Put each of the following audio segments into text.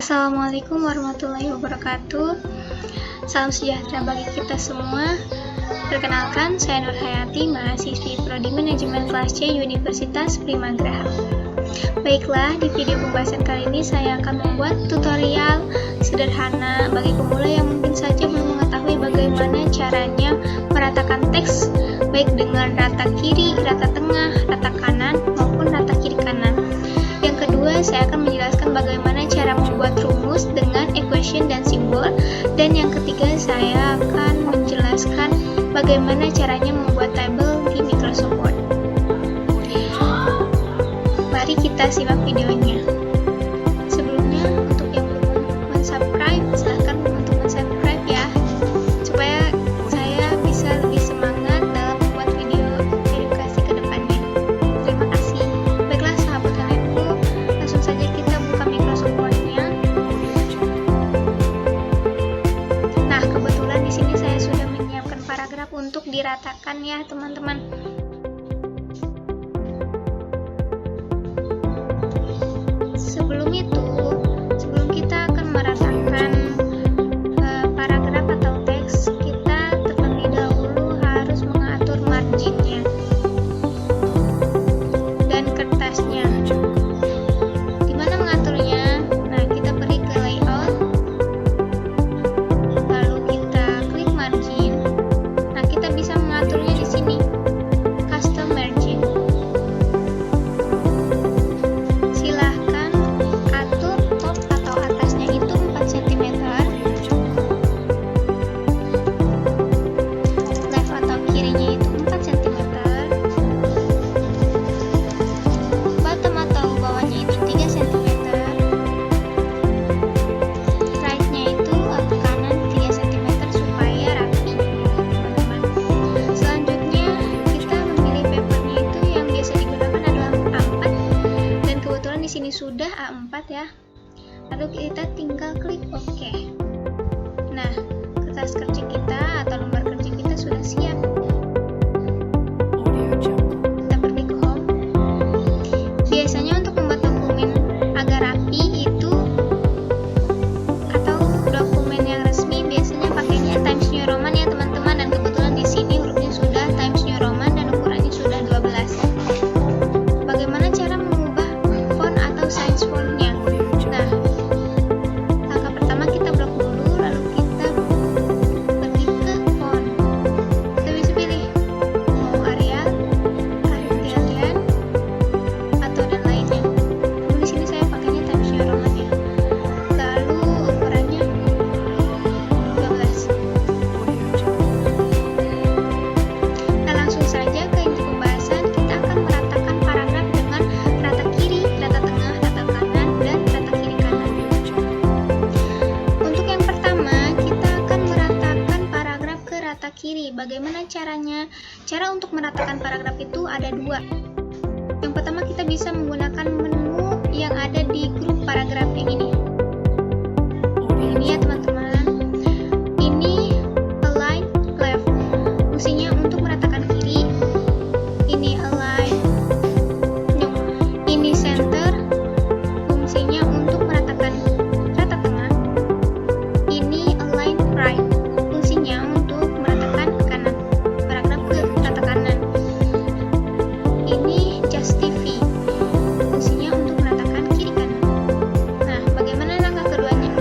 Assalamualaikum warahmatullahi wabarakatuh. Salam sejahtera bagi kita semua. Perkenalkan, saya Nur Hayati, mahasiswi Prodi Manajemen Kelas C Universitas Primagraha. Baiklah, di video pembahasan kali ini saya akan membuat tutorial sederhana bagi pemula yang mungkin saja belum mengetahui bagaimana caranya meratakan teks, baik dengan rata kiri, rata tengah, rata kanan, maupun rata kiri kanan. Yang kedua, saya akan menjelaskan bagaimana cara membuat rumus dengan equation dan simbol. Dan yang ketiga, saya akan menjelaskan bagaimana caranya membuat tabel di Microsoft Word. Mari kita simak videonya. Sebelumnya, untuk yang belum subscribe, silahkan untuk subscribe ya, supaya saya bisa lebih semangat dalam membuat video edukasi ke depannya. Terima kasih. Baiklah sahabat kalianku, langsung saja kita buka Microsoft Word-nya. Nah, kebetulan di sini saya sudah menyiapkan paragraf untuk diratakan ya, teman-teman. Sebelum kita akan meratakan paragraf atau teks, kita terlebih dahulu harus mengatur marginnya dan kertasnya. Gimana mengaturnya? Nah, kita pergi ke layout, lalu kita klik margin. Nah, kita bisa mengaturnya di sini, custom margin. Silahkan atur top atau atasnya itu 4 cm, left atau kirinya itu 4 cm, bottom atau bawahnya itu 3 cm, right-nya itu ke kanan 3 cm supaya rapi, teman-teman. Selanjutnya kita memilih papernya itu yang biasa digunakan adalah A4, dan kebetulan di sini sudah A4 ya. Lalu kita tinggal klik OK. Nah, kertas kerja kita atau lembar kerja kita sudah siap. Kita pergi ke home. Biasanya untuk membuat dokumen agar rapi itu atau dokumen yang resmi biasanya pakainya Times New Roman ya, teman-teman. Dan kebetulan di sini hurufnya sudah Times New Roman dan ukurannya sudah 12. Bagaimana cara mengubah font atau size fontnya? Nah, langkah pertama kita blok dulu, lalu kita pergi ke font. Kita bisa pilih mau Arial, Italian, atau dan lainnya. Di sini saya pakainya Times New Roman ya. Lalu ukurannya 12. Nah, langsung saja ke inti pembahasan. Kita akan meratakan paragraf dengan rata kiri, rata tengah, rata kanan, dan rata kiri kanan. Untuk yang pertama, kita akan meratakan paragraf ke rata kiri. Bagaimana caranya? Cara untuk meratakan paragraf itu ada dua. Yang pertama, kita bisa menggunakan menu yang ada di grup paragraf yang ini. Ini ya, teman-teman. Ini align left, fungsinya untuk meratakan kiri. Ini align, ini center, fungsinya untuk meratakan rata tengah. Ini align right, fungsinya untuk meratakan kanan, paragraf ke rata kanan. Ini justify, fungsinya untuk meratakan kiri kanan. Nah, bagaimana langkah keduanya?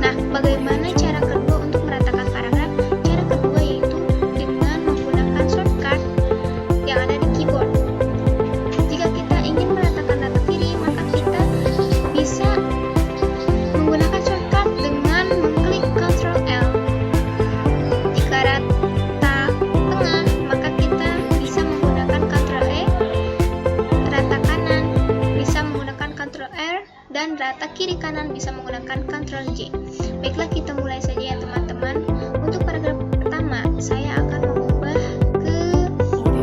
Nah, bagaimana cara kedua untuk meratakan paragraf? Cara kedua yaitu dengan menggunakan shortcut yang ada di keyboard. Jika kita ingin meratakan rata kiri, maka kita bisa menggunakan shortcut dengan mengklik Ctrl L. Jika rata tengah, maka kita bisa menggunakan Ctrl E. Rata kanan bisa menggunakan Ctrl R, dan rata kiri kanan bisa menggunakan Ctrl J. Baiklah, kita mulai saja ya, teman-teman. Untuk paragraf pertama, saya akan mengubah ke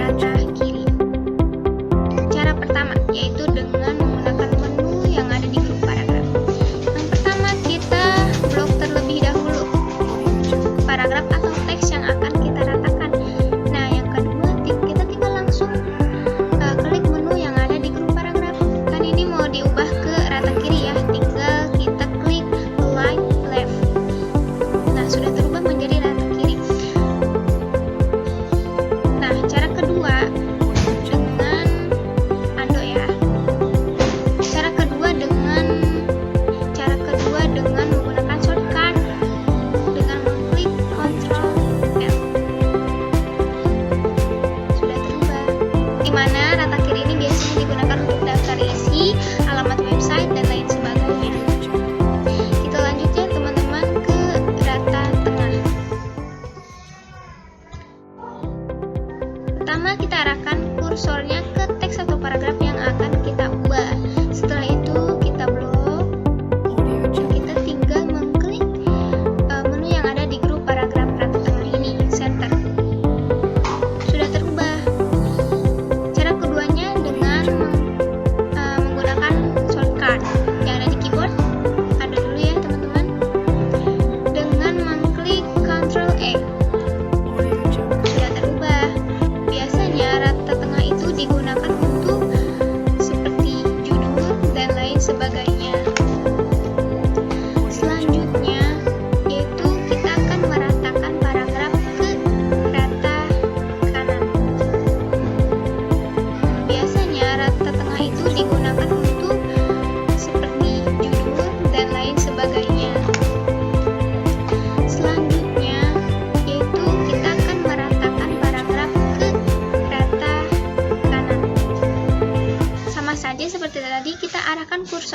rata kiri. Cara pertama yaitu dengan menggunakan menu yang ada di grup paragraf. Yang pertama, kita blok terlebih dahulu paragraf atau teks yang akan kita ratakan. Nah, yang kedua, kita tinggal langsung klik menu yang ada di grup paragraf. Kan ini mau diubah ke rata kiri ya.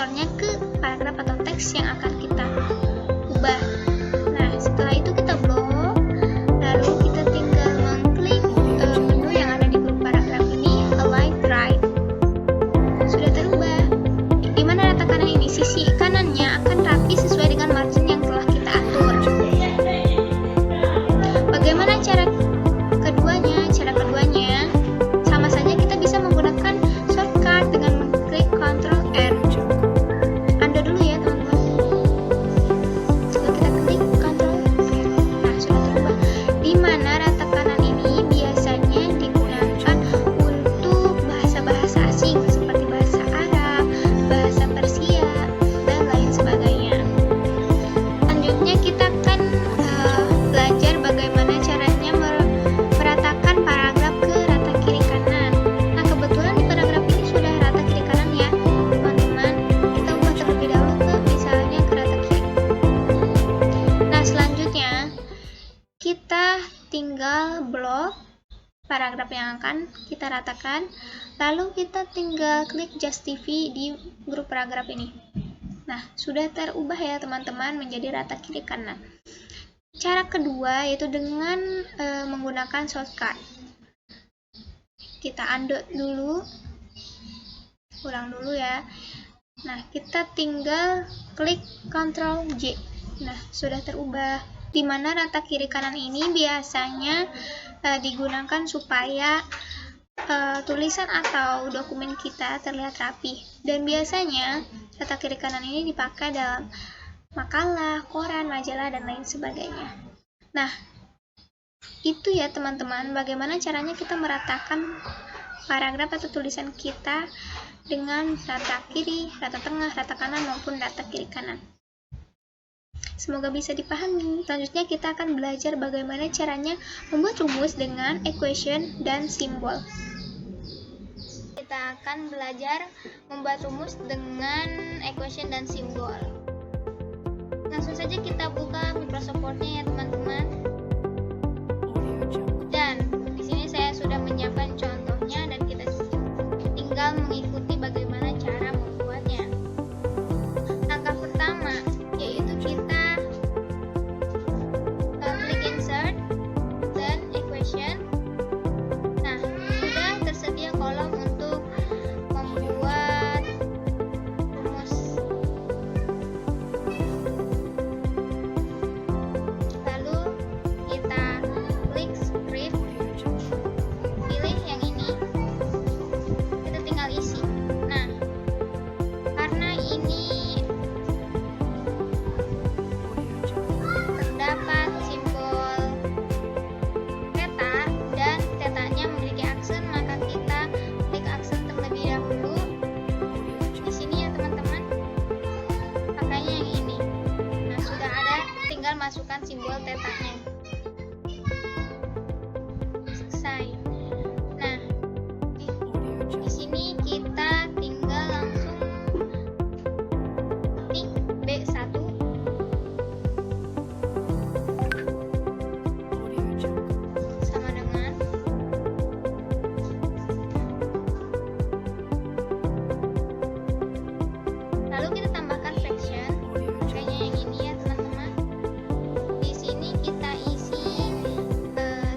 kursornya ke paragraf atau teks yang akan kita ubah. Nah, setelah itu kita blok, lalu kita tinggal mengklik menu yang ada di grup paragraf ini, align right. Sudah terubah. Di mana rata kanan ini? Sisi kanannya akan rapi sesuai dengan margin yang telah kita atur. Bagaimana cara keduanya? Cara keduanya sama saja, kita bisa menggunakan shortcut dengan mengklik Ctrl R. Undo dulu ya teman-teman. Lalu kita klik Ctrl R. Nah, sudah terubah. Di mana rata kanan ini biasanya digunakan untuk bahasa-bahasa asing seperti bahasa Arab, bahasa Persia, dan lain sebagainya. Selanjutnya kita akan belajar bagaimana caranya meratakan paragraf ke rata kiri kanan. Nah, kebetulan di paragraf ini sudah rata kiri kanan ya teman-teman. Kita ubah terlebih dahulu ke misalnya ke rata kiri. Nah, selanjutnya kita tinggal blok paragraf yang akan kita ratakan, lalu kita tinggal klik justify di grup paragraf ini. Nah, sudah terubah ya teman-teman menjadi rata kiri kanan. Cara kedua yaitu dengan menggunakan shortcut. Kita undo dulu, ulang dulu ya. Nah, kita tinggal klik Ctrl J. Nah, sudah terubah. Di mana rata kiri kanan ini biasanya digunakan supaya tulisan atau dokumen kita terlihat rapi. Dan biasanya rata kiri kanan ini dipakai dalam makalah, koran, majalah, dan lain sebagainya. Nah, itu ya teman-teman, bagaimana caranya kita meratakan paragraf atau tulisan kita dengan rata kiri, rata tengah, rata kanan, maupun rata kiri kanan. Semoga bisa dipahami. Selanjutnya kita akan belajar bagaimana caranya membuat rumus dengan equation dan simbol. Kita akan belajar membuat rumus dengan equation dan simbol. Langsung saja kita buka Microsoft Word-nya ya teman-teman. Dan di sini saya sudah menyiapkan contohnya dan kita tinggal mengikuti bagaimana cara membuatnya. Langkah pertama yaitu kita klik insert dan equation. Nah, sudah tersedia kolom untuk membuat rumus. Lalu kita klik script, pilih yang ini, kita tinggal isi. Nah, karena ini terdapat simbol theta dan tetanya memiliki aksen, maka kita klik aksen terlebih dahulu. Di sini ya teman-teman, pakainya yang ini. Nah, sudah ada, tinggal masukkan simbol tetanya. Selesai. Nah, di sini kita tinggal langsung ketik B1 sama dengan lalu kita tambahkan fraction, kayaknya yang ini ya teman-teman. Di sini kita isi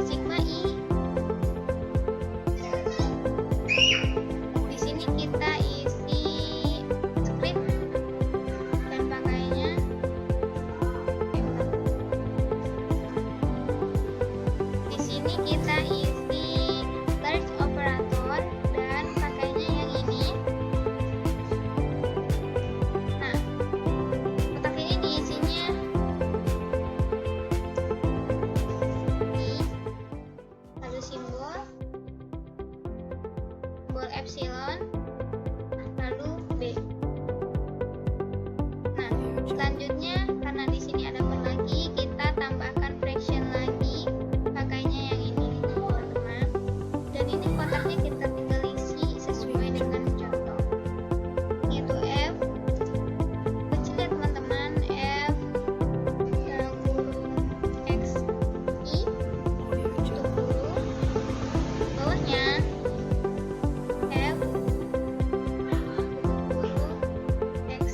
sigma i. Di sini kita isi script dan pakainya. Di sini kita isi large operator dan pakainya yang ini. Nah, kotak ini diisinya I, lalu simbol epsilon, lalu B. Nah, selanjutnya karena di sini ada per lagi, kita tambahkan fraction lagi, pakainya yang ini teman-teman. Dan ini kotaknya kita tinggal isi sesuai dengan contoh, yaitu F kecil ya teman-teman, F dalam kurung X I tutup dulu, bawahnya F tutup dulu X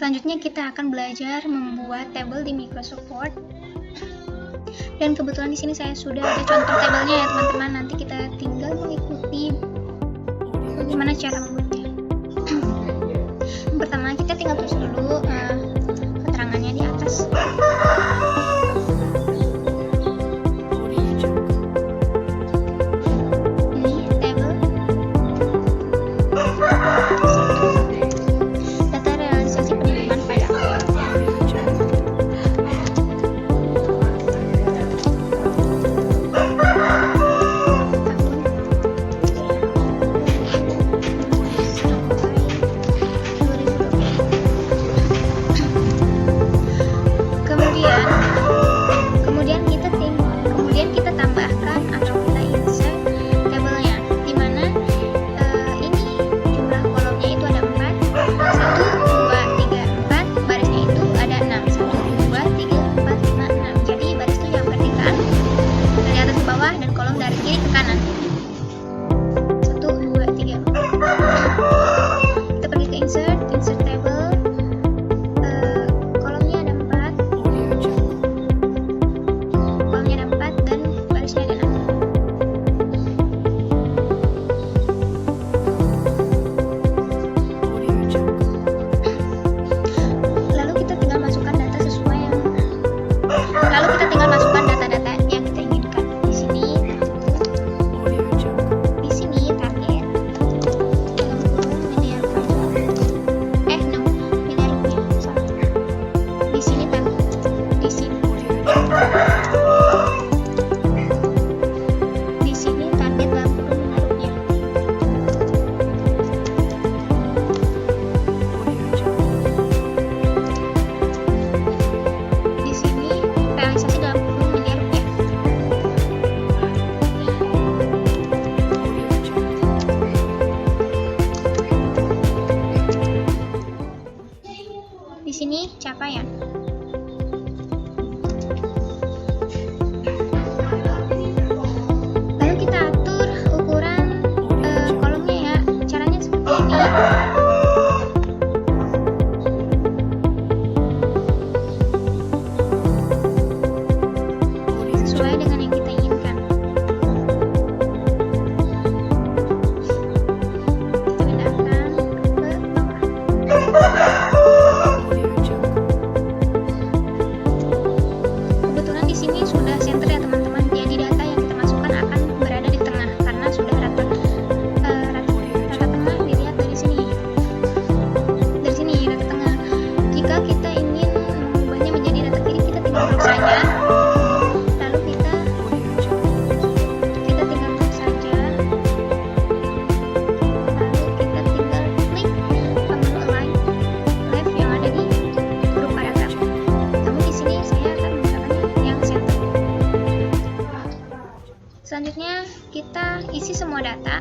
Selanjutnya kita akan belajar membuat tabel di Microsoft Word. Dan kebetulan di sini saya sudah ada contoh tabelnya ya teman-teman. Nanti kita tinggal mengikuti bagaimana cara membuatnya. Yang pertama kita tinggal tulis dulu keterangannya di atas. Ini tabel data realisasi penerimaan pajak. Kemudian kita tambahkan atau kita insert tabelnya, dimana ini jumlah kolomnya itu ada 4, 1, 2, 3, 4, barisnya itu ada 6, 1, 2, 3, 4, 5, 6. Jadi baris itu yang vertikal dari atas ke bawah dan kolom dari kiri ke kanan. 1, 2, 3. Kita pergi ke insert table. Kolomnya ada 4 dan barisnya ada 6. Lalu kita tinggal masukkan data data-data yang kita inginkan. Di sini target dalam kurung miliar pajak. Miliar rupiah. Salah. Di sini target. Di sini target dalam kurung miliar rupiah. Di sini realisasi dalam kurung miliar rupiah. Di sini capaian. Lalu kita atur ukuran kolomnya ya. Caranya seperti ini. Sesuai dengan yang kita inginkan. Kita pindahkan ke bawah. Kebetulan di sini sudah center ya teman-teman. Jadi data yang kita masukkan akan berada di tengah karena sudah rata tengah dilihat dari sini. Dari sini rata tengah. Jika kita ingin mengubahnya menjadi data kiri, kita tinggal klik saja. Lalu kita tinggal klik saja. Lalu kita tinggal klik menu align left yang ada di huruf paragraf. Namun di sini saya akan menggunakan yang center. Selanjutnya kita isi semua data.